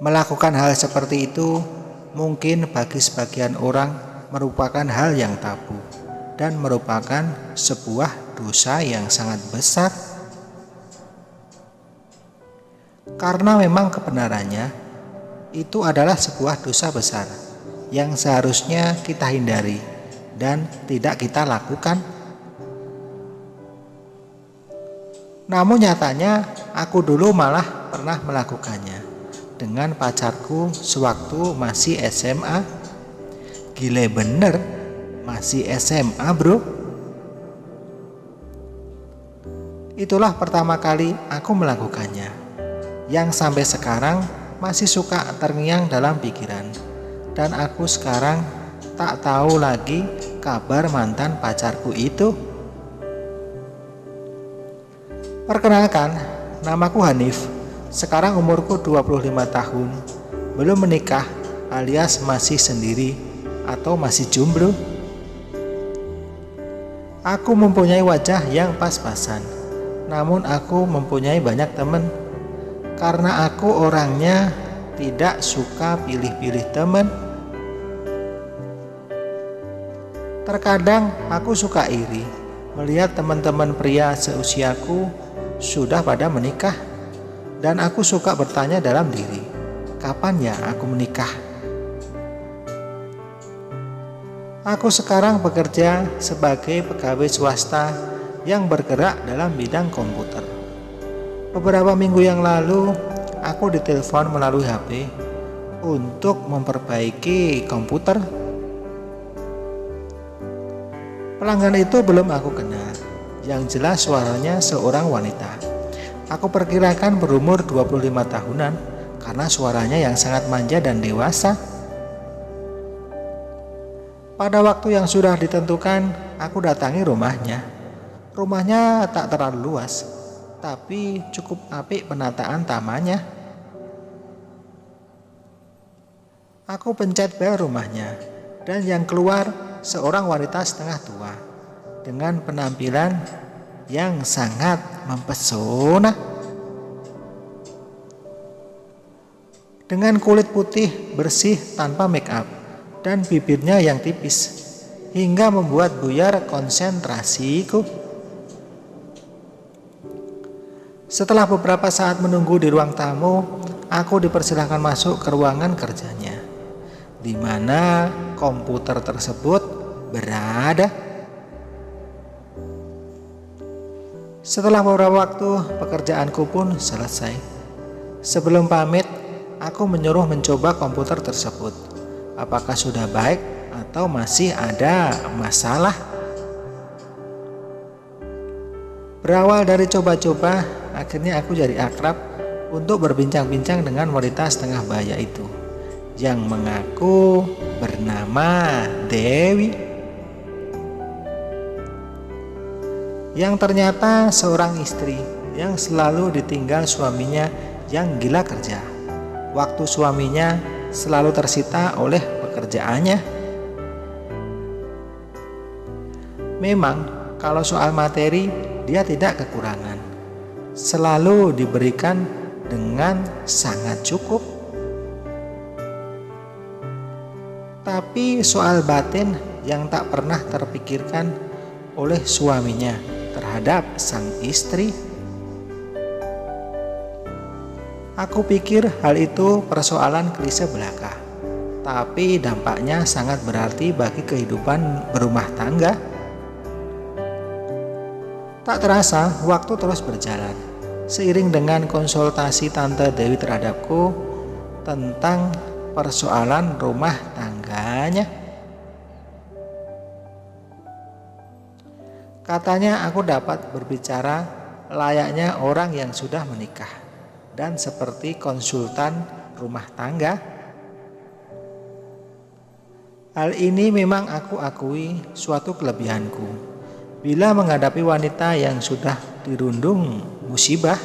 Melakukan hal seperti itu mungkin bagi sebagian orang merupakan hal yang tabu dan merupakan sebuah dosa yang sangat besar. Karena memang kebenarannya itu adalah sebuah dosa besar yang seharusnya kita hindari dan tidak kita lakukan. Namun nyatanya aku dulu malah pernah melakukannya dengan pacarku sewaktu masih SMA. Gile bener, masih SMA bro. Itulah pertama kali aku melakukannya, yang sampai sekarang masih suka terngiang dalam pikiran. Dan aku sekarang tak tahu lagi kabar mantan pacarku itu. Perkenalkan, namaku Hanif. Sekarang umurku 25 tahun, belum menikah alias masih sendiri atau masih jomblo. Aku mempunyai wajah yang pas-pasan, namun aku mempunyai banyak teman. Karena aku orangnya tidak suka pilih-pilih teman. Terkadang aku suka iri melihat teman-teman pria seusiaku sudah pada menikah. Dan aku suka bertanya dalam diri, kapan ya aku menikah? Aku sekarang bekerja sebagai pegawai swasta yang bergerak dalam bidang komputer. Beberapa minggu yang lalu, aku ditelepon melalui HP untuk memperbaiki komputer. Pelanggan itu belum aku kenal, yang jelas suaranya seorang wanita. Aku perkirakan berumur 25 tahunan karena suaranya yang sangat manja dan dewasa. Pada waktu yang sudah ditentukan, aku datangi rumahnya. Rumahnya tak terlalu luas, tapi cukup apik penataan tamannya. Aku pencet bel rumahnya, dan yang keluar seorang wanita setengah tua dengan penampilan yang sangat mempesona. Dengan kulit putih bersih tanpa make up dan bibirnya yang tipis, hingga membuat buyar konsentrasiku. Setelah beberapa saat menunggu di ruang tamu, aku dipersilahkan masuk ke ruangan kerjanya, di mana komputer tersebut berada. Setelah beberapa waktu, pekerjaanku pun selesai. Sebelum pamit, aku menyuruh mencoba komputer tersebut. Apakah sudah baik atau masih ada masalah? Berawal dari coba-coba, akhirnya aku jadi akrab untuk berbincang-bincang dengan wanita setengah baya itu, yang mengaku bernama Dewi. Yang ternyata seorang istri yang selalu ditinggal suaminya yang gila kerja. Waktu suaminya selalu tersita oleh pekerjaannya. Memang kalau soal materi dia tidak kekurangan, selalu diberikan dengan sangat cukup. Tapi soal batin yang tak pernah terpikirkan oleh suaminya terhadap sang istri. Aku pikir hal itu persoalan klise belaka, tapi dampaknya sangat berarti bagi kehidupan berumah tangga. Tak terasa waktu terus berjalan, seiring dengan konsultasi Tante Dewi terhadapku tentang persoalan rumah tangganya. Katanya aku dapat berbicara layaknya orang yang sudah menikah dan seperti konsultan rumah tangga. Hal ini memang aku akui suatu kelebihanku bila menghadapi wanita yang sudah dirundung musibah.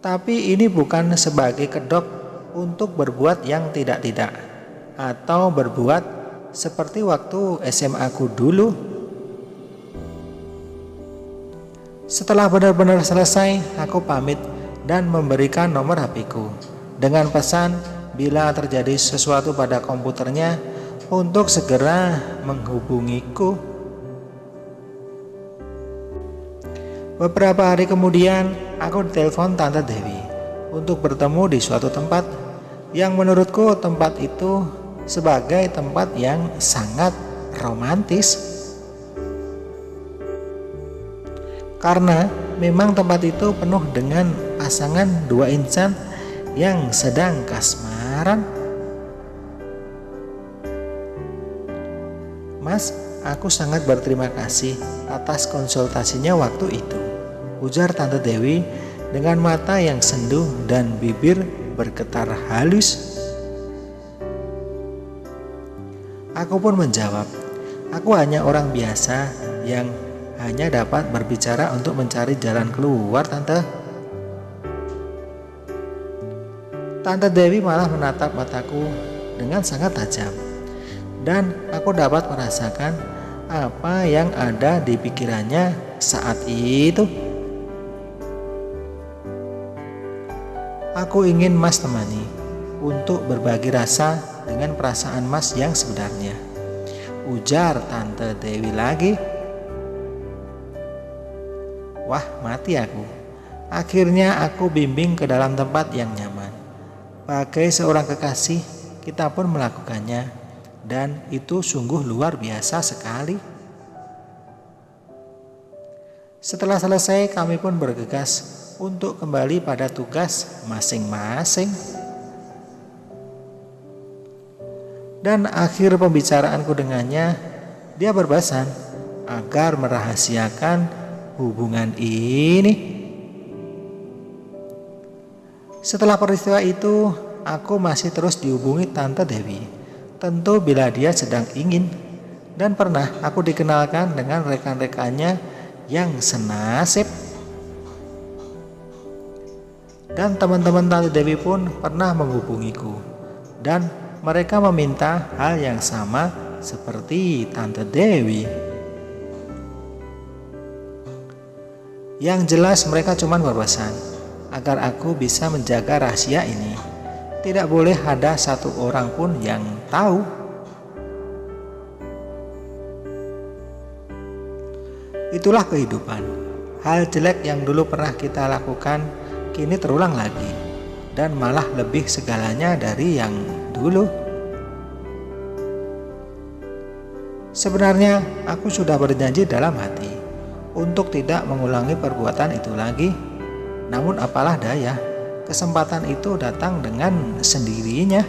Tapi ini bukan sebagai kedok untuk berbuat yang tidak-tidak atau berbuat seperti waktu SMA ku dulu. Setelah benar-benar selesai, aku pamit dan memberikan nomor HP-ku dengan pesan bila terjadi sesuatu pada komputernya untuk segera menghubungiku. Beberapa hari kemudian, aku ditelepon Tante Dewi untuk bertemu di suatu tempat yang menurutku tempat itu sebagai tempat yang sangat romantis. Karena memang tempat itu penuh dengan pasangan dua insan yang sedang kasmaran. Mas, aku sangat berterima kasih atas konsultasinya waktu itu, ujar Tante Dewi dengan mata yang sendu dan bibir bergetar halus. Aku pun menjawab, aku hanya orang biasa yang hanya dapat berbicara untuk mencari jalan keluar, Tante. Tante Dewi malah menatap mataku dengan sangat tajam, dan aku dapat merasakan apa yang ada di pikirannya saat itu. Aku ingin Mas temani untuk berbagi rasa dengan perasaan Mas yang sebenarnya, ujar Tante Dewi lagi. Wah, mati aku. Akhirnya aku bimbing ke dalam tempat yang nyaman. Bagai seorang kekasih, kita pun melakukannya, dan itu sungguh luar biasa sekali. Setelah selesai, kami pun bergegas untuk kembali pada tugas masing-masing. Dan akhir pembicaraanku dengannya, dia berpesan agar merahasiakan hubungan ini. Setelah peristiwa itu, aku masih terus dihubungi Tante Dewi, tentu bila dia sedang ingin, dan pernah aku dikenalkan dengan rekan-rekannya yang senasib. Dan teman-teman Tante Dewi pun pernah menghubungiku, dan mereka meminta hal yang sama seperti Tante Dewi. Yang jelas mereka cuma berpesan agar aku bisa menjaga rahasia ini. Tidak boleh ada satu orang pun yang tahu. Itulah kehidupan. Hal jelek yang dulu pernah kita lakukan kini terulang lagi, dan malah lebih segalanya dari yang dulu. Sebenarnya aku sudah berjanji dalam hati untuk tidak mengulangi perbuatan itu lagi. Namun apalah daya, kesempatan itu datang dengan sendirinya.